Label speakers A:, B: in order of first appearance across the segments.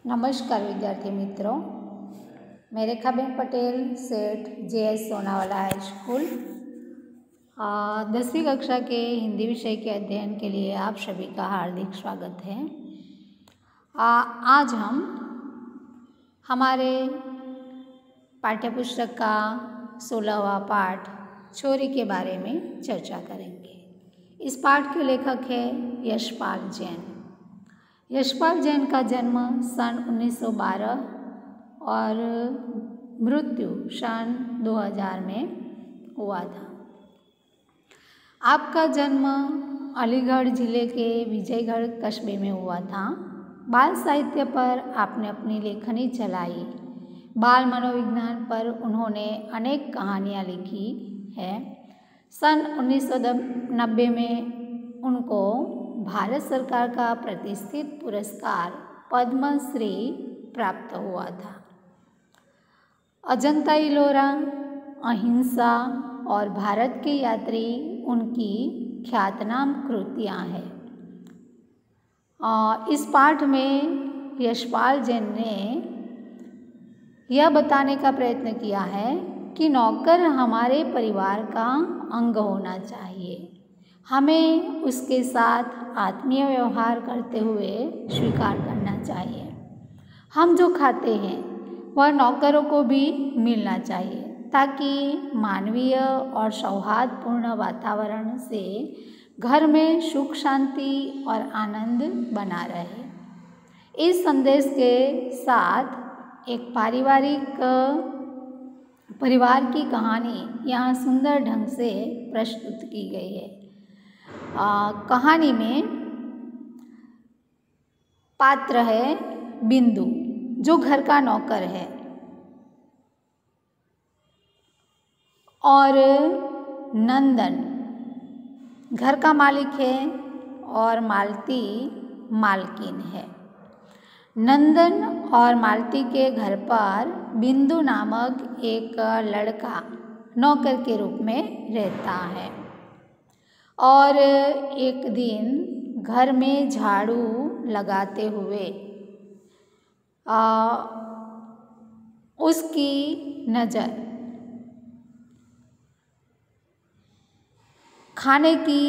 A: नमस्कार विद्यार्थी मित्रों, मैं रेखाबेन पटेल सेठ JS सोनावाला हाई स्कूल 10वीं कक्षा के हिंदी विषय के अध्ययन के लिए आप सभी का हार्दिक स्वागत है। आज हम हमारे पाठ्यपुस्तक का 16वां पाठ चोरी के बारे में चर्चा करेंगे। इस पाठ के लेखक है यशपाल जैन। यशपाल जैन का जन्म सन 1912 और मृत्यु सन 2000 में हुआ था। आपका जन्म अलीगढ़ जिले के विजयगढ़ कस्बे में हुआ था। बाल साहित्य पर आपने अपनी लेखनी चलाई। बाल मनोविज्ञान पर उन्होंने अनेक कहानियाँ लिखी है। सन 1990 में उनको भारत सरकार का प्रतिष्ठित पुरस्कार पद्मश्री प्राप्त हुआ था। अजंता इलोरा, अहिंसा और भारत की यात्री उनकी ख्यातनाम कृतियाँ हैं। इस पाठ में यशपाल जैन ने यह बताने का प्रयत्न किया है कि नौकर हमारे परिवार का अंग होना चाहिए। हमें उसके साथ आत्मीय व्यवहार करते हुए स्वीकार करना चाहिए। हम जो खाते हैं वह नौकरों को भी मिलना चाहिए ताकि मानवीय और सौहार्दपूर्ण वातावरण से घर में सुख शांति और आनंद बना रहे। इस संदेश के साथ एक परिवार की कहानी यहाँ सुंदर ढंग से प्रस्तुत की गई है। कहानी में पात्र है बिंदु, जो घर का नौकर है, और नंदन घर का मालिक है और मालती मालकिन है। नंदन और मालती के घर पर बिंदु नामक एक लड़का नौकर के रूप में रहता है। और एक दिन घर में झाड़ू लगाते हुए उसकी नज़र खाने की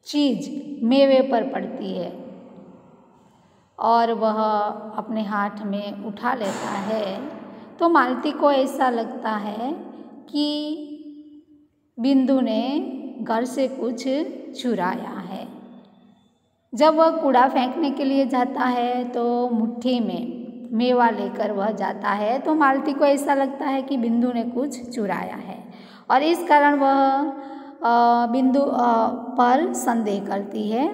A: चीज़ मेवे पर पड़ती है और वह अपने हाथ में उठा लेता है। तो मालती को ऐसा लगता है कि बिंदु ने घर से कुछ चुराया है। जब वह कूड़ा फेंकने के लिए जाता है तो मुट्ठी में मेवा लेकर वह जाता है। तो मालती को ऐसा लगता है कि बिंदु ने कुछ चुराया है और इस कारण वह बिंदु पर संदेह करती है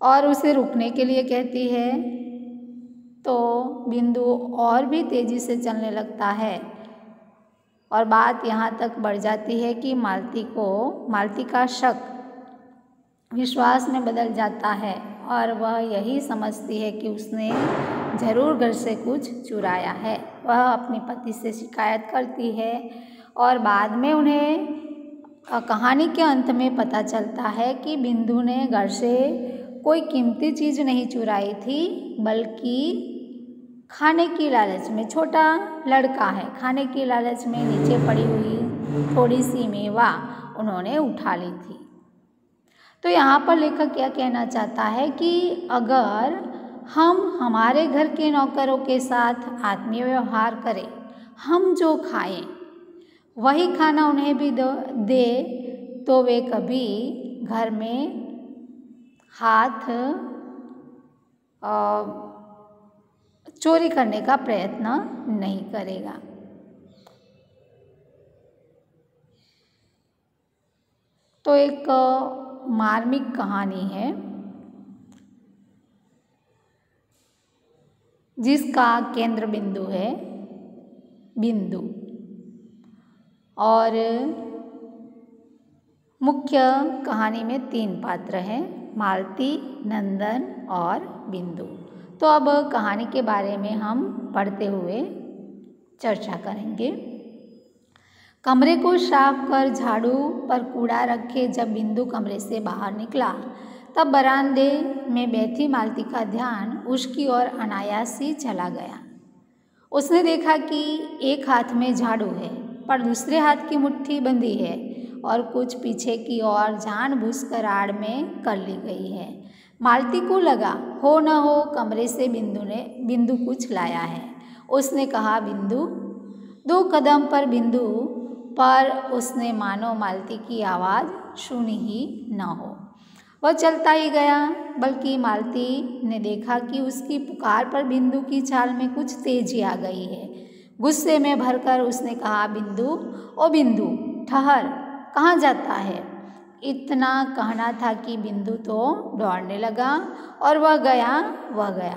A: और उसे रुकने के लिए कहती है। तो बिंदु और भी तेज़ी से चलने लगता है और बात यहाँ तक बढ़ जाती है कि मालती का शक विश्वास में बदल जाता है और वह यही समझती है कि उसने ज़रूर घर से कुछ चुराया है। वह अपने पति से शिकायत करती है और बाद में उन्हें कहानी के अंत में पता चलता है कि बिंदु ने घर से कोई कीमती चीज़ नहीं चुराई थी, बल्कि खाने की लालच में, छोटा लड़का है, खाने की लालच में नीचे पड़ी हुई थोड़ी सी मेवा उन्होंने उठा ली थी। तो यहाँ पर लेखक क्या कहना चाहता है कि अगर हम हमारे घर के नौकरों के साथ आत्मीय व्यवहार करें, हम जो खाएं वही खाना उन्हें भी दे तो वे कभी घर में हाथ चोरी करने का प्रयत्न नहीं करेगा। तो एक मार्मिक कहानी है जिसका केंद्र बिंदु है बिंदु और मुख्य कहानी में 3 पात्र हैं, मालती, नंदन और बिंदु। तो अब कहानी के बारे में हम पढ़ते हुए चर्चा करेंगे। कमरे को साफ कर झाड़ू पर कूड़ा रखे जब बिंदु कमरे से बाहर निकला तब बरामदे में बैठी मालती का ध्यान उसकी ओर अनायास ही चला गया। उसने देखा कि एक हाथ में झाड़ू है पर दूसरे हाथ की मुट्ठी बंधी है और कुछ पीछे की ओर जानबूझकर आड़ में कर ली गई है। मालती को लगा हो न हो कमरे से बिंदु कुछ लाया है। उसने कहा बिंदु। 2 कदम पर बिंदु पर उसने मानो मालती की आवाज़ सुनी ही न हो। वह चलता ही गया, बल्कि मालती ने देखा कि उसकी पुकार पर बिंदु की चाल में कुछ तेजी आ गई है। गुस्से में भरकर उसने कहा बिंदु, ओ बिंदु ठहर, कहाँ जाता है? इतना कहना था कि बिंदु तो दौड़ने लगा और वह गया।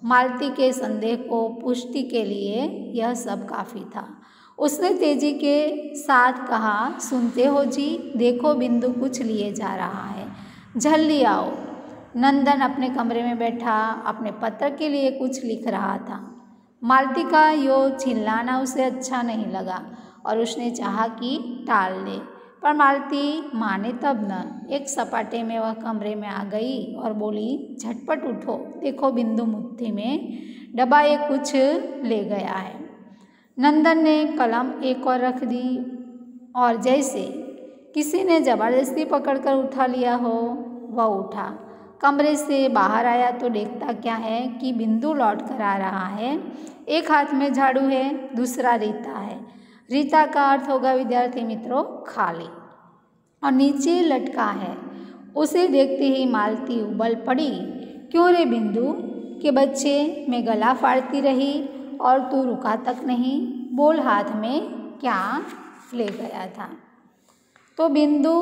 A: मालती के संदेह को पुष्टि के लिए यह सब काफ़ी था। उसने तेजी के साथ कहा सुनते हो जी, देखो बिंदु कुछ लिए जा रहा है, जल्दी आओ। नंदन अपने कमरे में बैठा अपने पत्र के लिए कुछ लिख रहा था। मालती का यो चिल्लाना उसे अच्छा नहीं लगा और उसने चाहा कि टाल दे, पर मालती माने तब न। एक सपाटे में वह कमरे में आ गई और बोली झटपट उठो, देखो बिंदु मुट्ठी में दबाए कुछ ले गया है। नंदन ने कलम एक और रख दी और जैसे किसी ने जबरदस्ती पकड़कर उठा लिया हो वह उठा। कमरे से बाहर आया तो देखता क्या है कि बिंदु लौट कर आ रहा है। एक हाथ में झाड़ू है, दूसरा रीता है। रीता का अर्थ होगा विद्यार्थी मित्रों खाली, और नीचे लटका है। उसे देखते ही मालती उबल पड़ी। क्यों रे बिंदु के बच्चे, मैं गला फाड़ती रही और तू रुका तक नहीं। बोल हाथ में क्या ले गया था? तो बिंदु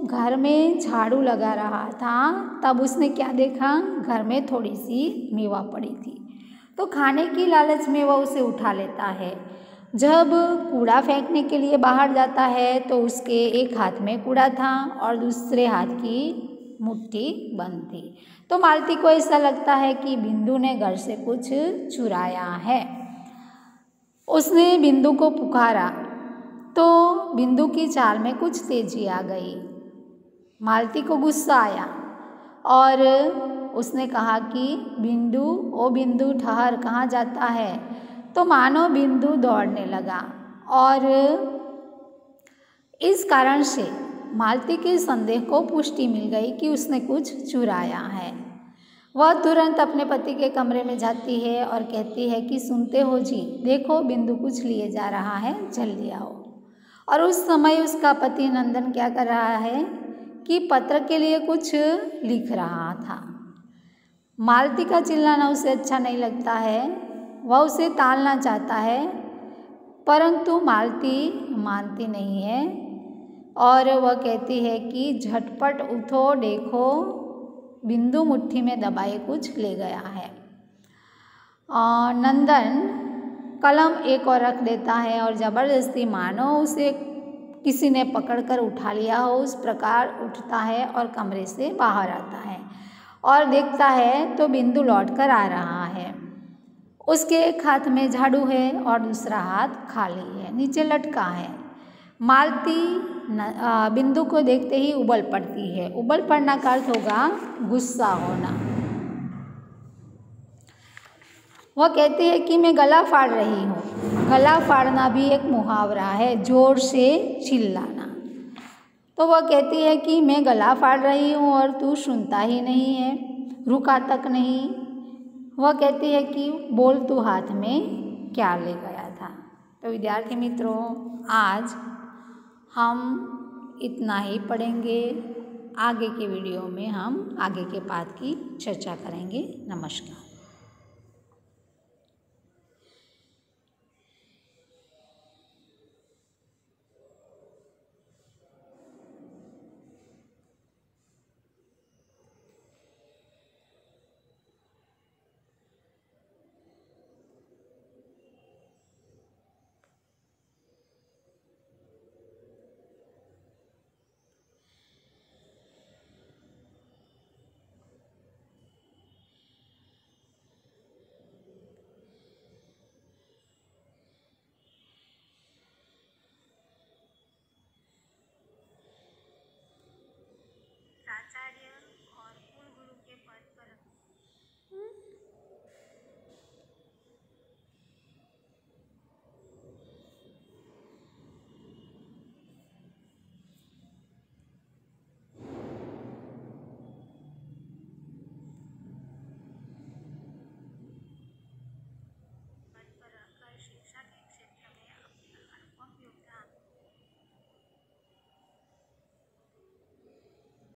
A: घर में झाड़ू लगा रहा था, तब उसने क्या देखा, घर में थोड़ी सी मेवा पड़ी थी तो खाने की लालच में वह उसे उठा लेता है। जब कूड़ा फेंकने के लिए बाहर जाता है तो उसके एक हाथ में कूड़ा था और दूसरे हाथ की मुट्ठी बंद थी। तो मालती को ऐसा लगता है कि बिंदु ने घर से कुछ चुराया है। उसने बिंदु को पुकारा तो बिंदु की चाल में कुछ तेजी आ गई। मालती को गुस्सा आया और उसने कहा कि बिंदु, ओ बिंदु ठहर, कहाँ जाता है? तो मानो बिंदु दौड़ने लगा और इस कारण से मालती के संदेह को पुष्टि मिल गई कि उसने कुछ चुराया है। वह तुरंत अपने पति के कमरे में जाती है और कहती है कि सुनते हो जी, देखो बिंदु कुछ लिए जा रहा है, जल्दी आओ। और उस समय उसका पति नंदन क्या कर रहा है कि पत्र के लिए कुछ लिख रहा था। मालती का चिल्लाना उसे अच्छा नहीं लगता है, वह उसे टालना चाहता है, परंतु मालती मानती नहीं है और वह कहती है कि झटपट उठो, देखो बिंदु मुट्ठी में दबाए कुछ ले गया है। नंदन कलम एक और रख देता है और ज़बरदस्ती मानो उसे किसी ने पकड़कर उठा लिया हो उस प्रकार उठता है और कमरे से बाहर आता है और देखता है तो बिंदु लौटकर आ रहा है। उसके एक हाथ में झाड़ू है और दूसरा हाथ खाली है, नीचे लटका है। मालती बिंदु को देखते ही उबल पड़ती है। उबल पड़ना का अर्थ होगा गुस्सा होना। वह कहती है कि मैं गला फाड़ रही हूँ। गला फाड़ना भी एक मुहावरा है, जोर से चिल्लाना। तो वह कहती है कि मैं गला फाड़ रही हूँ और तू सुनता ही नहीं है, रुका तक नहीं। वह कहती है कि बोल तू हाथ में क्या ले गया था। तो विद्यार्थी मित्रों, आज हम इतना ही पढ़ेंगे। आगे के वीडियो में हम आगे के पाठ की चर्चा करेंगे। नमस्कार।